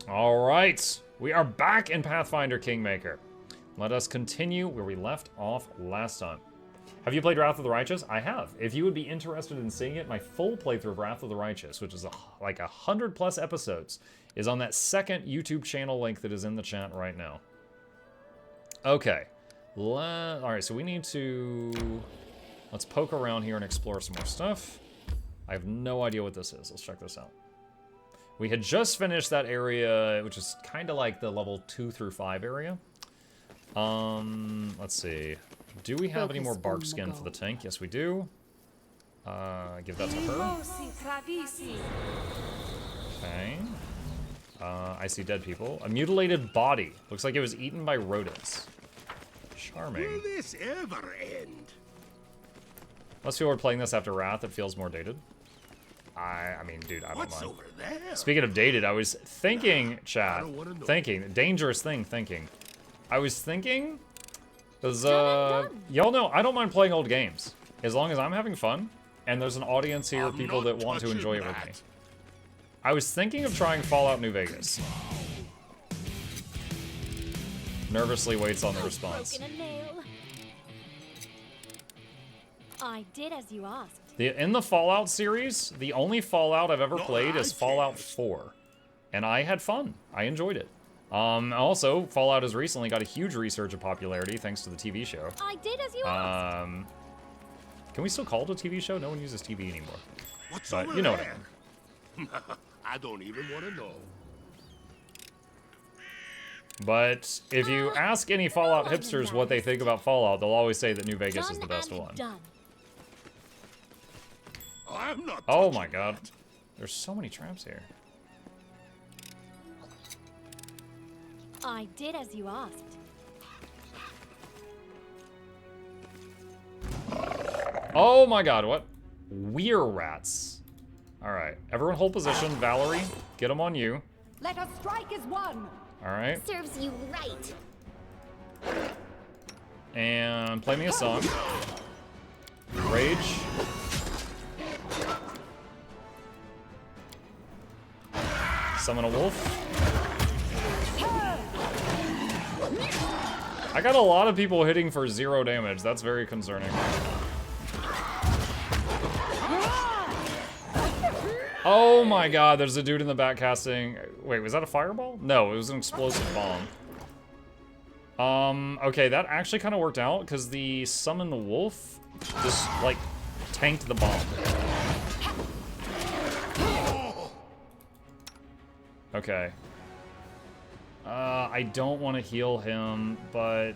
Alright, we are back in Pathfinder Kingmaker. Let us continue where we left off last time. Have you played Wrath of the Righteous? I have. If you would be interested in seeing it, my full playthrough of Wrath of the Righteous, which is like 100+ episodes, is on that second YouTube channel link that is in the chat right now. Okay. Alright, so we need to... Let's poke around here and explore some more stuff. I have no idea what this is. Let's check this out. We had just finished that area, which is kind of like the level 2 through 5 area. Let's see. Do we have any more bark skin for the tank? Yes, we do. Give that to her. Okay. I see dead people. A mutilated body. Looks like it was eaten by rodents. Charming. Will this ever end? Most people are playing this after Wrath. It feels more dated. I mean, dude, I don't What's mind. over there? Speaking of dated, I was thinking, chat, dangerous thing thinking. I was thinking, because, y'all know, I don't mind playing old games. As long as I'm having fun, and there's an audience here of people that want to enjoy it with me. I was thinking of trying Fallout New Vegas. Nervously waits on the response. I did as you asked. In the Fallout series, the only Fallout I've ever played is Fallout 4. And I had fun. I enjoyed it. Also, Fallout has recently got a huge resurge of popularity thanks to the TV show. I did as you asked. Can we still call it a TV show? No one uses TV anymore. But you know what I mean. I don't even want to know. But if you ask any Fallout hipsters what they think about Fallout, they'll always say that New Vegas is the best one. I'm not. Oh my god. There's so many traps here. I did as you asked. Oh my god, what? Weir rats. Alright, everyone hold position. Valerie, get them on you. Let us strike as one. Alright. Serves you right. And play me a song. Rage. Summon a wolf. I got a lot of people hitting for 0 damage. That's very concerning. Oh my god, there's a dude in the back casting... Wait, was that a fireball? No, it was an explosive bomb. Okay, that actually kind of worked out, because the summon the wolf just, like, tanked the bomb. Okay. I don't want to heal him, but...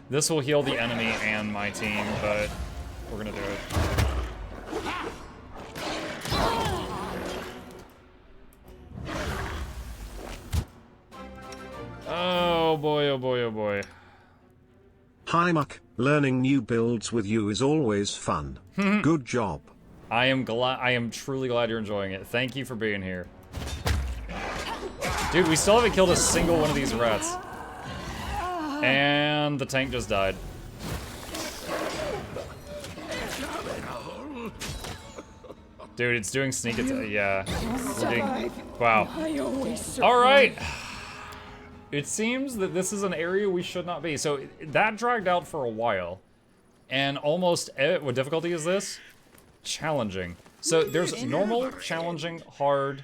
This will heal the enemy and my team, but we're gonna do it. Oh boy, oh boy, oh boy. Hi Muck, learning new builds with you is always fun. Good job. I am truly glad you're enjoying it. Thank you for being here. Dude, we still haven't killed a single one of these rats. And the tank just died. Dude, it's doing sneak attack. Yeah. Wow. Alright. It seems that this is an area we should not be. So that dragged out for a while. And almost, what difficulty is this? Challenging. So there's normal, challenging, hard,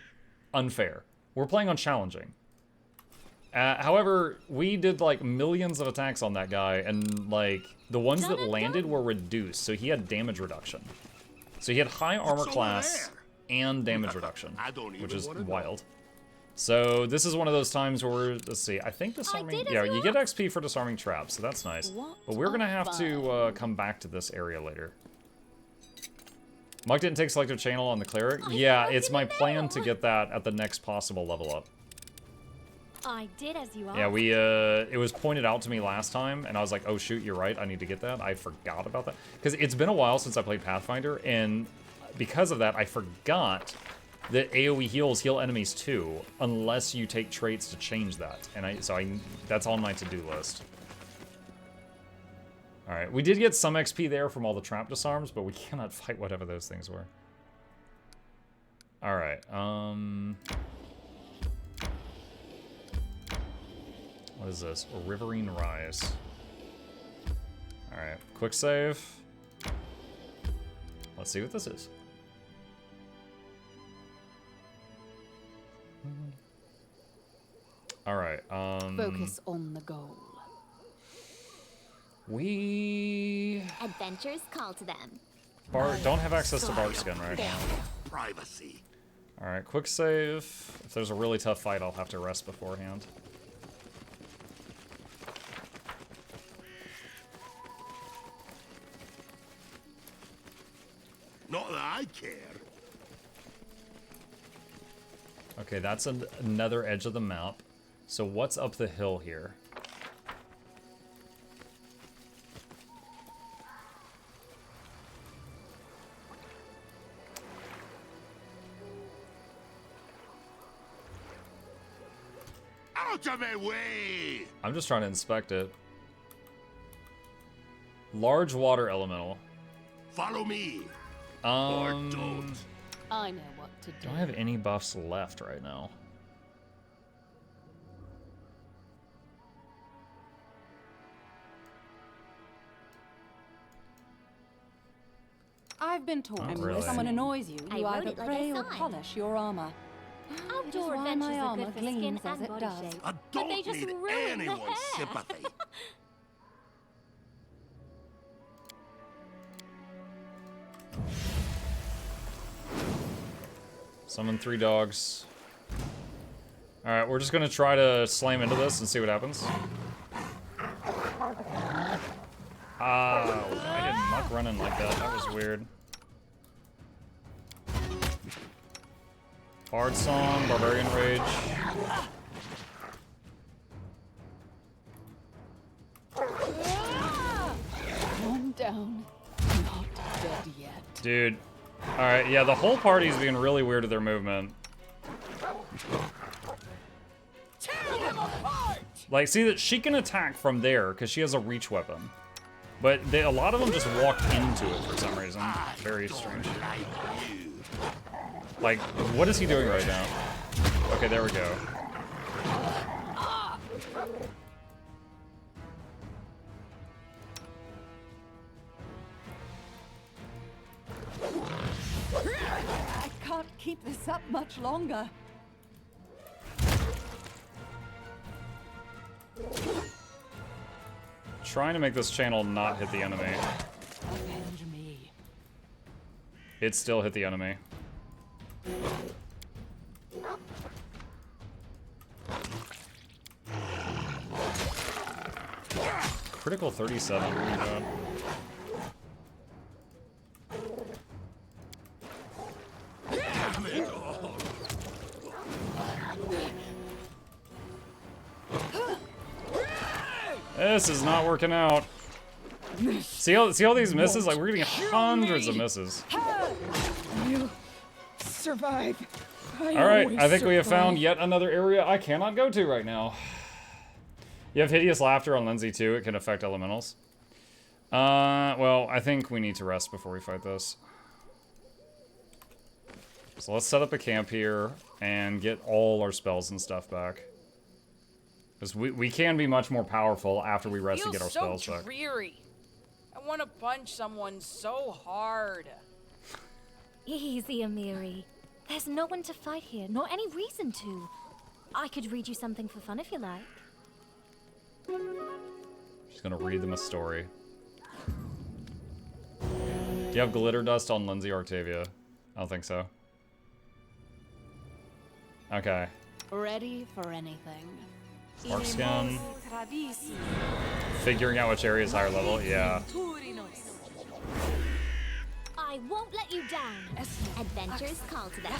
unfair. We're playing on challenging. However, we did like millions of attacks on that guy, and like the ones that landed were reduced, so he had damage reduction. So he had high armor class and damage reduction, which is wild. So this is one of those times where we're, let's see, I think disarming, yeah, you get XP for disarming traps, so that's nice. But we're gonna have to come back to this area later. Muck didn't take selective channel on the cleric. Yeah, it's my plan to get that at the next possible level up. I did as you asked. Yeah, it was pointed out to me last time, and I was like, oh shoot, you're right, I need to get that. I forgot about that. Because it's been a while since I played Pathfinder, and because of that, I forgot that AoE heals heal enemies too, unless you take traits to change that. And that's on my to-do list. Alright, we did get some XP there from all the trap disarms, but we cannot fight whatever those things were. Alright, What is this? A Riverine Rise. Alright, quick save. Let's see what this is. Alright, Focus on the goal. we Adventures call to them. don't have access to Bark Skin right now. Privacy. Alright, quick save. If there's a really tough fight, I'll have to rest beforehand. Not that I care. Okay, that's another edge of the map. So what's up the hill here? Out of my way! I'm just trying to inspect it. Large water elemental. Follow me. Or don't. I know what to do. Don't have any buffs left right now. I've been told really. if someone annoys you, I you wrote either it like pray a or sign. polish your armor. Outdoor why adventures my are armor good for skin gleams as and it body does. shape. I But they don't just need ruin the anyone's hair. sympathy. Summon 3 dogs. Alright, we're just gonna try to slam into this and see what happens. I didn't muck running like that. That was weird. Hard Song, Barbarian Rage. Calm down. Not dead yet. Dude. Alright, yeah, the whole party's being really weird with their movement. Like, see that she can attack from there because she has a reach weapon. But a lot of them just walk into it for some reason. Very strange. Like, what is he doing right now? Okay, there we go. I can't keep this up much longer. Trying to make this channel not hit the enemy. Avenge me. It still hit the enemy. Critical 37. Oh my god. Damn it all. This is not working out. See all these misses? Like, we're getting hundreds of misses. You survive. Alright, I think we have found yet another area I cannot go to right now. You have Hideous Laughter on Lindsay too. It can affect elementals. Well, I think we need to rest before we fight this. So let's set up a camp here and get all our spells and stuff back. Because we can be much more powerful after we rest to get our spells so back. dreary. I want to punch someone so hard. Easy, Amiri. There's no one to fight here, nor any reason to. I could read you something for fun if you like. She's gonna read them a story. Do you have glitter dust on Lindsay or Octavia? I don't think so. Okay. Ready for anything. Mark skin. Figuring out which area is higher level, yeah. I won't let you down. Adventures call to them.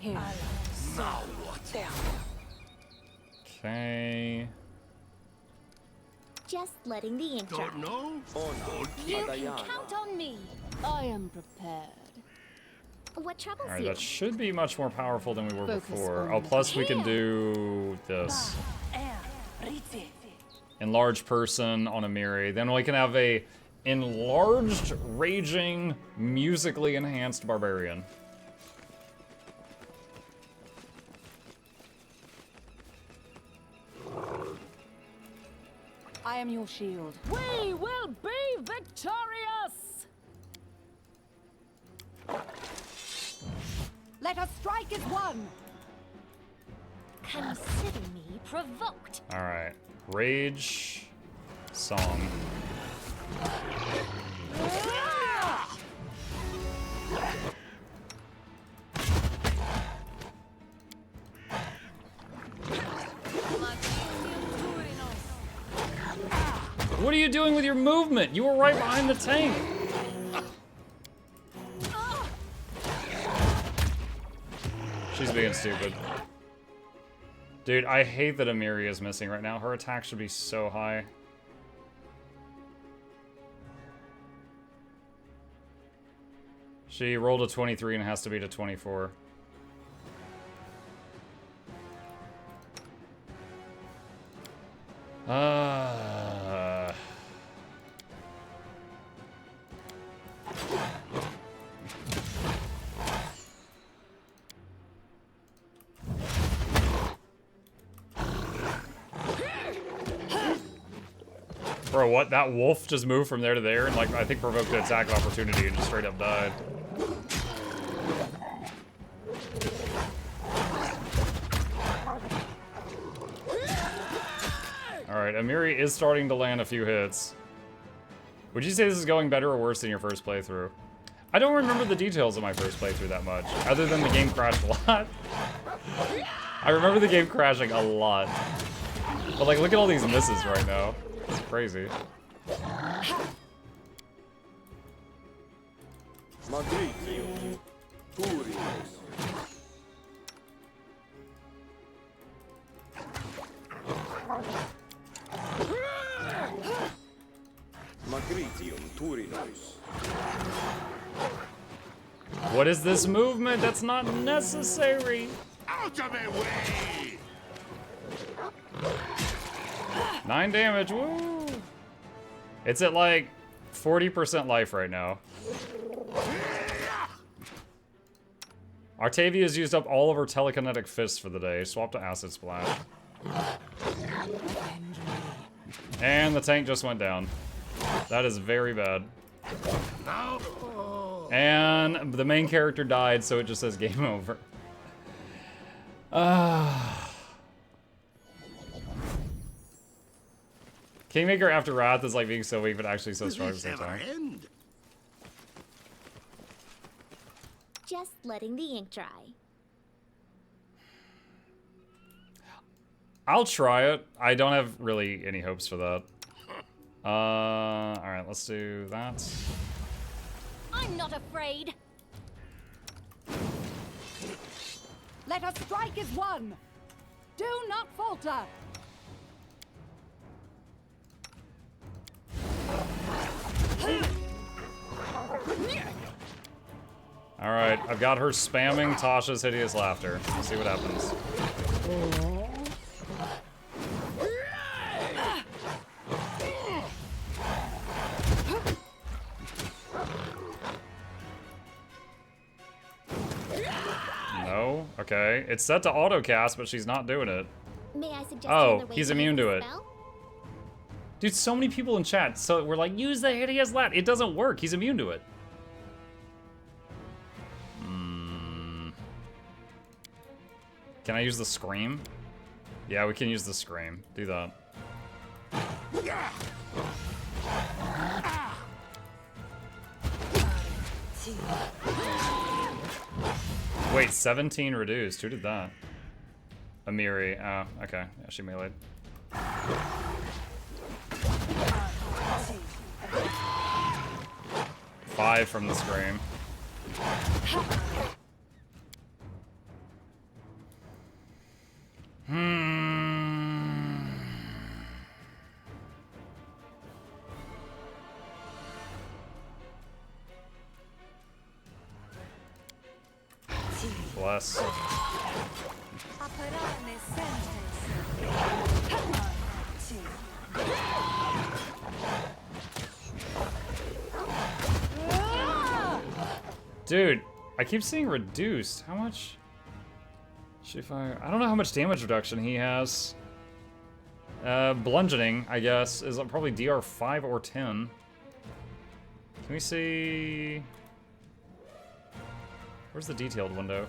Here. Now what? Okay. Just letting the ink dry. Don't know? Don't You keep can count on me. I am prepared. What troubles Alright, you? that should be much more powerful than we were Focus before. on Oh, the plus we can do this. Enlarged person on Amiri. Then we can have a enlarged, raging, musically enhanced barbarian. I am your shield. We will be victorious! Let us strike as one. Consider me provoked. All right. Rage song. What are you doing with your movement? You were right behind the tank. She's being stupid. Dude, I hate that Amiri is missing right now. Her attack should be so high. She rolled a 23 and has to beat a 24. Bro, what? That wolf just moved from there to there and, like, I think provoked an attack of opportunity and just straight up died. Alright, Amiri is starting to land a few hits. Would you say this is going better or worse than your first playthrough? I don't remember the details of my first playthrough that much, other than the game crashed a lot. I remember the game crashing a lot. But, like, look at all these misses right now. It's crazy. What is this movement? That's not necessary. Out of my way! 9 damage, woo! It's at like 40% life right now. Artavia's used up all of her telekinetic fists for the day. Swap to Acid Splash. And the tank just went down. That is very bad. And the main character died, so it just says game over. Kingmaker after Wrath is like being so weak, but actually so strong at the same time. End? Just letting the ink dry. I'll try it. I don't have really any hopes for that. Alright, let's do that. I'm not afraid. Let us strike as one. Do not falter. Alright, I've got her spamming Tasha's Hideous Laughter. Let's see what happens. No? Okay. It's set to auto-cast, but she's not doing it. May I suggest Oh, another way he's to immune use to the it. spell? Dude, so many people in chat. So we're like, use the Hideous Laughter. It doesn't work. He's immune to it. Can I use the Scream? Yeah, we can use the Scream. Do that. Wait, 17 reduced. Who did that? Amiri. Oh, okay. Yeah, she meleeed. 5 from the Scream. Bless. Dude, I keep seeing reduced. How much? Should fire. I don't know how much damage reduction he has. Bludgeoning, I guess, is probably DR 5 or 10. Can we see... Where's the detailed window?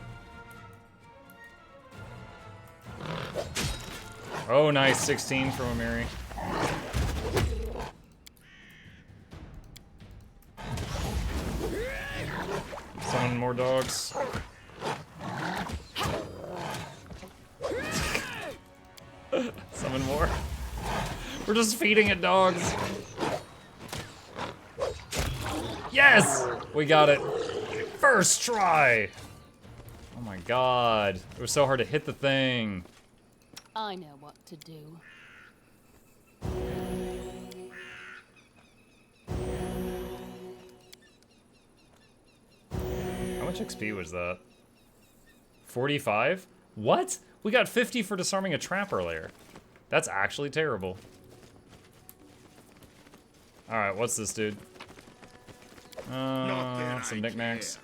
Oh, nice. 16 from Amiri. Summon more dogs. Summon more. We're just feeding it dogs. Yes! We got it. First try! Oh my god. It was so hard to hit the thing. I know what to do. How much XP was that? 45? What? We got 50 for disarming a trap earlier. That's actually terrible. Alright, what's this, dude? Some knickknacks.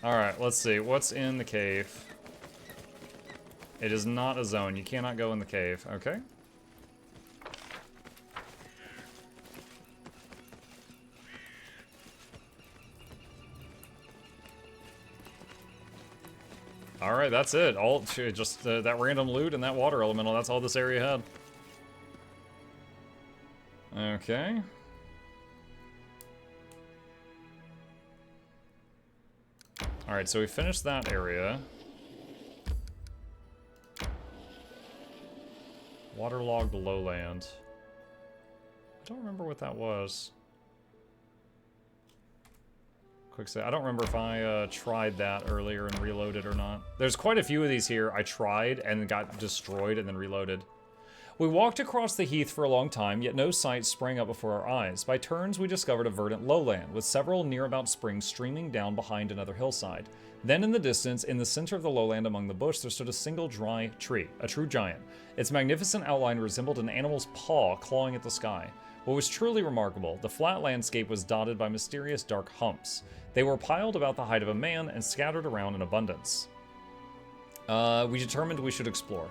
Alright, let's see. What's in the cave? It is not a zone. You cannot go in the cave. Okay. Alright, that's it. All just that random loot and that water elemental. That's all this area had. Okay. Alright, so we finished that area. Waterlogged lowland. I don't remember what that was. Quick say, I don't remember if I tried that earlier and reloaded or not. There's quite a few of these here I tried and got destroyed and then reloaded. We walked across the heath for a long time, yet no sight sprang up before our eyes. By turns, we discovered a verdant lowland, with several near-about springs streaming down behind another hillside. Then in the distance, in the center of the lowland among the bush, there stood a single dry tree, a true giant. Its magnificent outline resembled an animal's paw clawing at the sky. What was truly remarkable, the flat landscape was dotted by mysterious dark humps. They were piled about the height of a man and scattered around in abundance. We determined we should explore.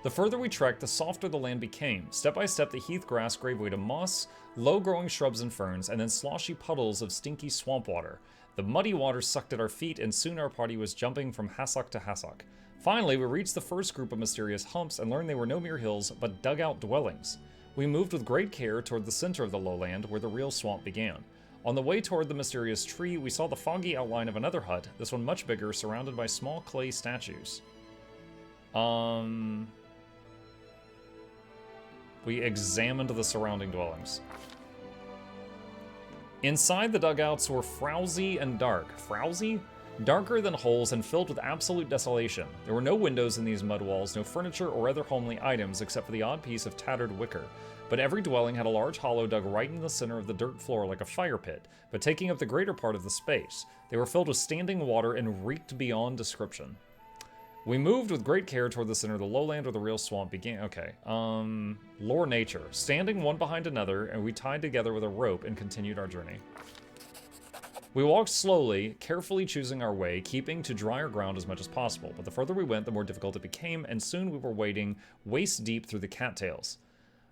The further we trekked, the softer the land became. Step by step, the heath grass gave way to moss, low-growing shrubs and ferns, and then sloshy puddles of stinky swamp water. The muddy water sucked at our feet, and soon our party was jumping from hassock to hassock. Finally, we reached the first group of mysterious humps and learned they were no mere hills, but dugout dwellings. We moved with great care toward the center of the lowland, where the real swamp began. On the way toward the mysterious tree, we saw the foggy outline of another hut, this one much bigger, surrounded by small clay statues. We examined the surrounding dwellings. Inside the dugouts were frowsy and dark. Frowsy? Darker than holes and filled with absolute desolation. There were no windows in these mud walls, no furniture or other homely items except for the odd piece of tattered wicker. But every dwelling had a large hollow dug right in the center of the dirt floor like a fire pit, but taking up the greater part of the space. They were filled with standing water and reeked beyond description. We moved with great care toward the center of the lowland where the real swamp began. Okay, lore nature. Standing one behind another, and we tied together with a rope and continued our journey. We walked slowly, carefully choosing our way, keeping to drier ground as much as possible, but the further we went, the more difficult it became, and soon we were wading waist-deep through the cattails.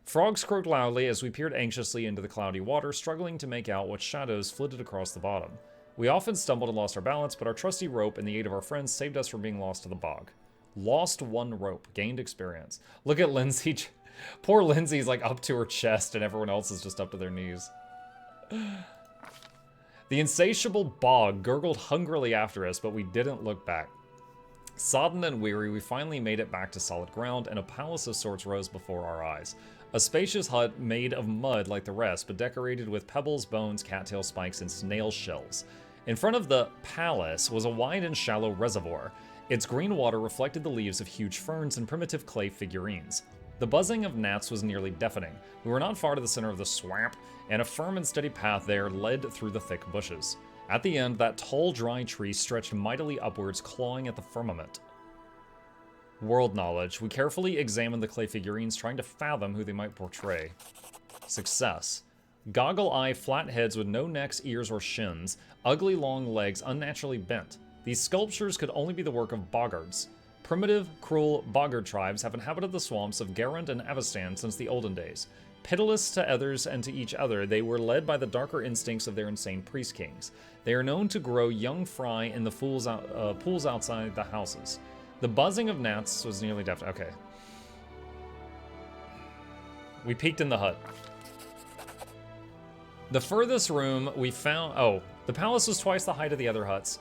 Frogs croaked loudly as we peered anxiously into the cloudy water, struggling to make out what shadows flitted across the bottom. We often stumbled and lost our balance, but our trusty rope and the aid of our friends saved us from being lost to the bog. Lost one rope, gained experience. Look at Lindsay. Poor Lindsay's like up to her chest and everyone else is just up to their knees. The insatiable bog gurgled hungrily after us, but we didn't look back. Sodden and weary, we finally made it back to solid ground, and a palace of sorts rose before our eyes. A spacious hut made of mud like the rest, but decorated with pebbles, bones, cattail spikes, and snail shells. In front of the palace was a wide and shallow reservoir. Its green water reflected the leaves of huge ferns and primitive clay figurines. The buzzing of gnats was nearly deafening. We were not far to the center of the swamp, and a firm and steady path there led through the thick bushes. At the end, that tall, dry tree stretched mightily upwards, clawing at the firmament. World knowledge. We carefully examined the clay figurines, trying to fathom who they might portray. Success. Goggle-eye flat heads with no necks, ears, or shins, ugly long legs unnaturally bent. These sculptures could only be the work of boggards. Primitive, cruel boggart tribes have inhabited the swamps of Garand and Avestan since the olden days. Pitiless to others and to each other, they were led by the darker instincts of their insane priest kings. They are known to grow young fry in the pools outside the houses. The buzzing of gnats was nearly deafening. Okay. We peeked in the hut. The furthest room we found... Oh, the palace was twice the height of the other huts.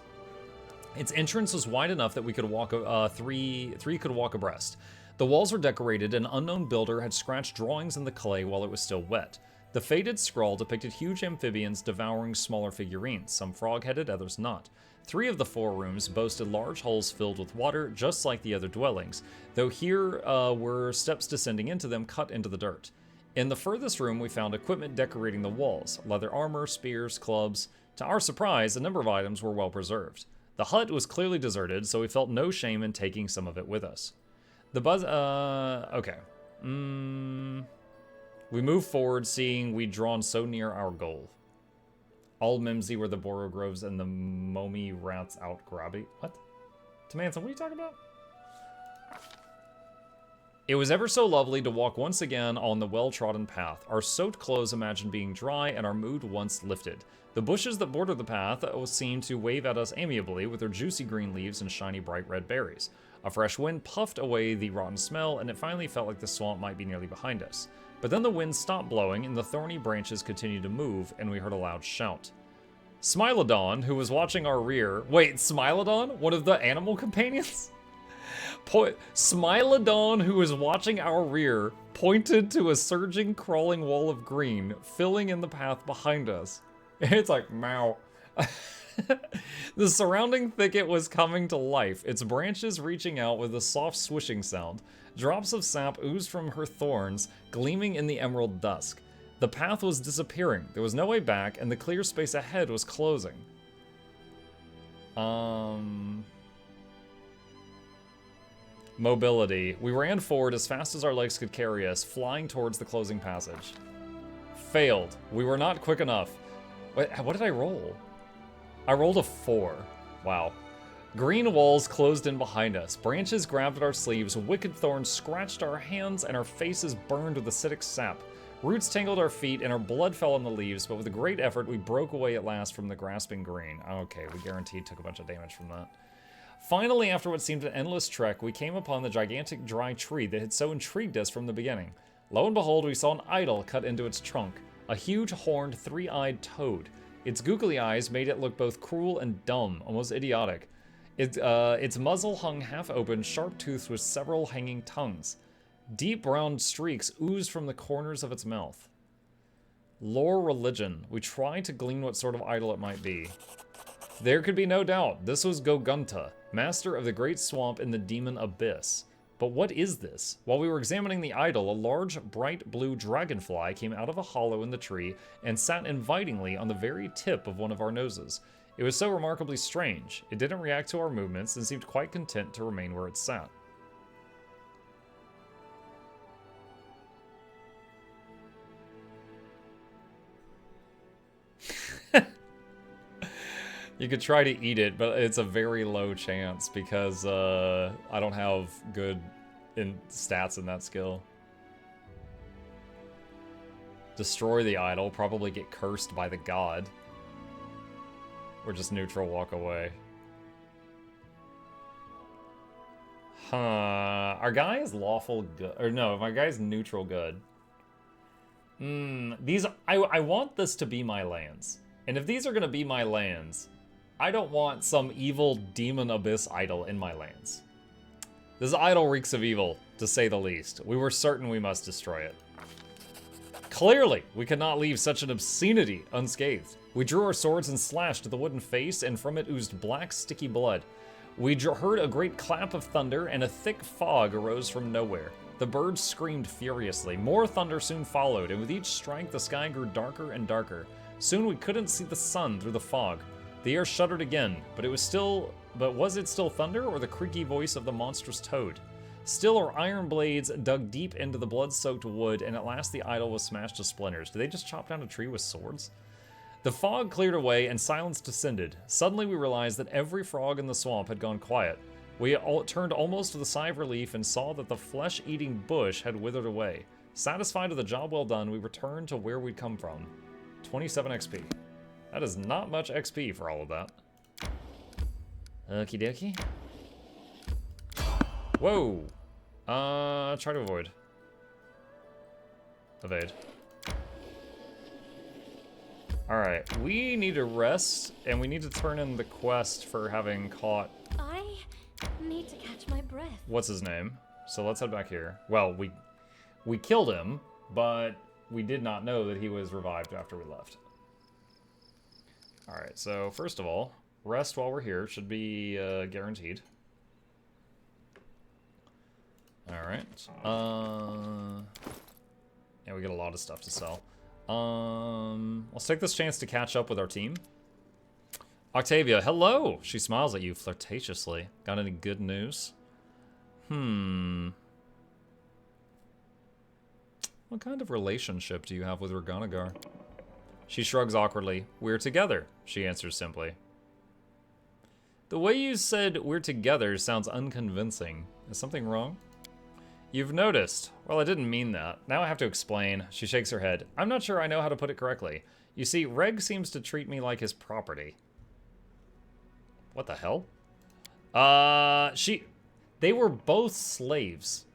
Its entrance was wide enough that we could walk, three could walk abreast. The walls were decorated. An unknown builder had scratched drawings in the clay while it was still wet. The faded scroll depicted huge amphibians devouring smaller figurines, some frog-headed, others not. 3 of the 4 rooms boasted large holes filled with water, just like the other dwellings, though here were steps descending into them cut into the dirt. In the furthest room, we found equipment decorating the walls, leather armor, spears, clubs. To our surprise, a number of items were well preserved. The hut was clearly deserted, so we felt no shame in taking some of it with us. The buzz, okay. We moved forward, seeing we'd drawn so near our goal. All Mimsy were the Boro Groves and the Momi Rats out grabby. What? Tamanson, what are you talking about? It was ever so lovely to walk once again on the well-trodden path. Our soaked clothes imagined being dry and our mood once lifted. The bushes that border the path seemed to wave at us amiably with their juicy green leaves and shiny bright red berries. A fresh wind puffed away the rotten smell, and it finally felt like the swamp might be nearly behind us. But then the wind stopped blowing, and the thorny branches continued to move, and we heard a loud shout. Smilodon, who was watching our rear... Wait, Smilodon? One of the animal companions? Smilodon, who was watching our rear, pointed to a surging, crawling wall of green, filling in the path behind us. It's like, meow. The surrounding thicket was coming to life, its branches reaching out with a soft swishing sound. Drops of sap oozed from her thorns, gleaming in the emerald dusk. The path was disappearing, there was no way back, and the clear space ahead was closing. Mobility. We ran forward as fast as our legs could carry us, flying towards the closing passage. Failed. We were not quick enough. Wait, what did I roll? I rolled a 4. Wow. Green walls closed in behind us. Branches grabbed at our sleeves, wicked thorns scratched our hands, and our faces burned with acidic sap. Roots tangled our feet, and our blood fell on the leaves, but with a great effort, we broke away at last from the grasping green. Okay, we guaranteed took a bunch of damage from that. Finally, after what seemed an endless trek, we came upon the gigantic dry tree that had so intrigued us from the beginning. Lo and behold, we saw an idol cut into its trunk. A huge, horned, 3-eyed toad. Its googly eyes made it look both cruel and dumb, almost idiotic. Its muzzle hung half open, sharp-toothed with several hanging tongues. Deep brown streaks oozed from the corners of its mouth. Lore religion. We tried to glean what sort of idol it might be. There could be no doubt. This was Gogunta, master of the great swamp in the demon abyss. But what is this? While we were examining the idol, a large, bright blue dragonfly came out of a hollow in the tree and sat invitingly on the very tip of one of our noses. It was so remarkably strange. It didn't react to our movements and seemed quite content to remain where it sat. You could try to eat it, but it's a very low chance because I don't have good stats in that skill. Destroy the idol, probably get cursed by the god. Or just neutral, walk away. Huh. Our guy is lawful good. Or no, my guy's neutral good. I want this to be my lands. And if these are going to be my lands, I don't want some evil demon abyss idol in my lands. This idol reeks of evil, to say the least. We were certain we must destroy it. Clearly, we could not leave such an obscenity unscathed. We drew our swords and slashed the wooden face, and from it oozed black, sticky blood. We heard a great clap of thunder, and a thick fog arose from nowhere. The birds screamed furiously. More thunder soon followed, and with each strike, the sky grew darker and darker. Soon we couldn't see the sun through the fog. The air shuddered again, but was it still thunder or the creaky voice of the monstrous toad? Still, our iron blades dug deep into the blood-soaked wood, and at last the idol was smashed to splinters. Did they just chop down a tree with swords? The fog cleared away and silence descended. Suddenly we realized that every frog in the swamp had gone quiet. We all turned almost with a sigh of relief and saw that the flesh-eating bush had withered away. Satisfied with the job well done, we returned to where we'd come from. 27 XP. That is not much XP for all of that. Okie dokie. Whoa! Try to avoid. Evade. Alright, we need to rest, and we need to turn in the quest for having caught... I need to catch my breath. What's his name? So let's head back here. Well, we killed him, but we did not know that he was revived after we left. Alright, so first of all, rest while we're here should be guaranteed. Alright. Yeah, we get a lot of stuff to sell. Let's take this chance to catch up with our team. Octavia, hello! She smiles at you flirtatiously. Got any good news? What kind of relationship do you have with Reganagar? She shrugs awkwardly. We're together, she answers simply. The way you said we're together sounds unconvincing. Is something wrong? You've noticed. Well, I didn't mean that. Now I have to explain. She shakes her head. I'm not sure I know how to put it correctly. You see, Reg seems to treat me like his property. What the hell? They were both slaves.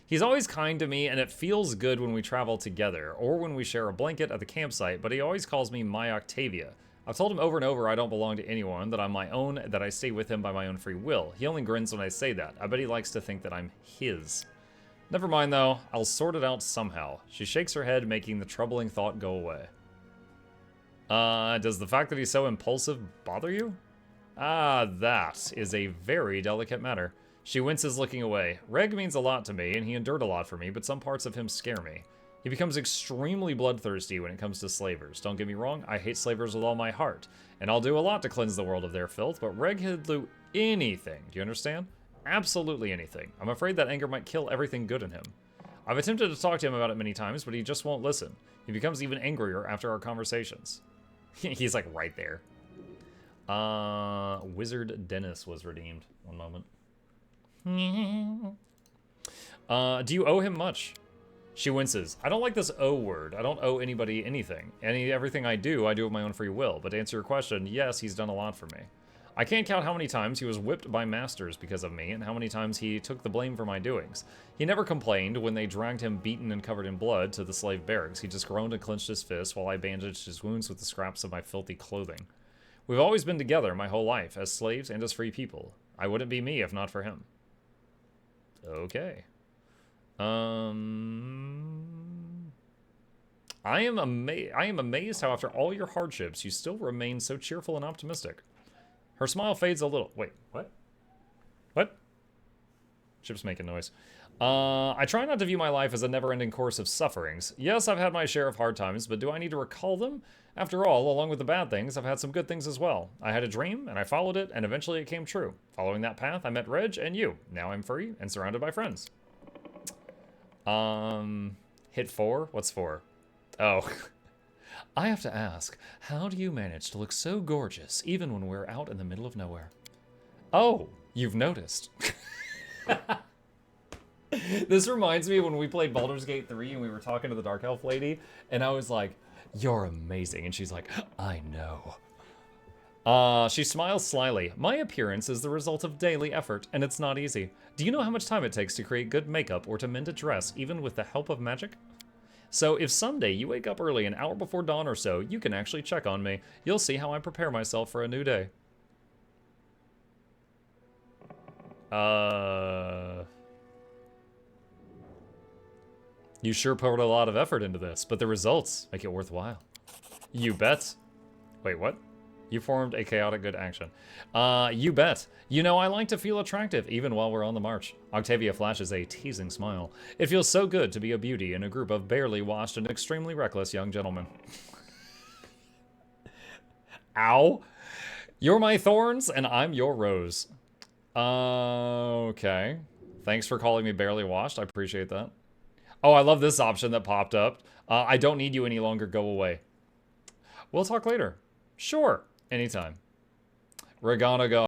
He's always kind to me, and it feels good when we travel together, or when we share a blanket at the campsite, but he always calls me my Octavia. I've told him over and over I don't belong to anyone, that I'm my own, that I stay with him by my own free will. He only grins when I say that. I bet he likes to think that I'm his. Never mind, though. I'll sort it out somehow. She shakes her head, making the troubling thought go away. Does the fact that he's so impulsive bother you? Ah, that is a very delicate matter. She winces, looking away. Reg means a lot to me, and he endured a lot for me, but some parts of him scare me. He becomes extremely bloodthirsty when it comes to slavers. Don't get me wrong, I hate slavers with all my heart, and I'll do a lot to cleanse the world of their filth, but Reg would do anything. Do you understand? Absolutely anything. I'm afraid that anger might kill everything good in him. I've attempted to talk to him about it many times, but he just won't listen. He becomes even angrier after our conversations. He's like right there. Wizard Dennis was redeemed. One moment. Do you owe him much? She winces. I don't like this O word. I don't owe anybody anything. Everything I do of my own free will. But to answer your question, yes, he's done a lot for me. I can't count how many times he was whipped by masters because of me, and how many times he took the blame for my doings. He never complained when they dragged him beaten and covered in blood to the slave barracks. He just groaned and clenched his fists while I bandaged his wounds with the scraps of my filthy clothing. We've always been together my whole life, as slaves and as free people. I wouldn't be me if not for him. Okay. I am amazed how after all your hardships, you still remain so cheerful and optimistic. Her smile fades a little. Wait, what? What? Ship's making noise. I try not to view my life as a never-ending course of sufferings. Yes, I've had my share of hard times, but do I need to recall them? After all, along with the bad things, I've had some good things as well. I had a dream, and I followed it, and eventually it came true. Following that path, I met Reg and you. Now I'm free and surrounded by friends. Hit 4? What's 4? Oh. I have to ask, how do you manage to look so gorgeous, even when we're out in the middle of nowhere? Oh, you've noticed. This reminds me of when we played Baldur's Gate 3 and we were talking to the Dark Elf lady, and I was like, you're amazing. And she's like, I know. She smiles slyly. My appearance is the result of daily effort, and it's not easy. Do you know how much time it takes to create good makeup or to mend a dress, even with the help of magic? So if someday you wake up early, an hour before dawn or so, you can actually check on me. You'll see how I prepare myself for a new day. You sure put a lot of effort into this, but the results make it worthwhile. You bet. Wait, what? You formed a chaotic good action. You bet. You know, I like to feel attractive, even while we're on the march. Octavia flashes a teasing smile. It feels so good to be a beauty in a group of barely washed and extremely reckless young gentlemen. Ow. You're my thorns, and I'm your rose. Okay. Thanks for calling me barely washed. I appreciate that. Oh, I love this option that popped up. I don't need you any longer. Go away. We'll talk later. Sure. Anytime. Reganagar.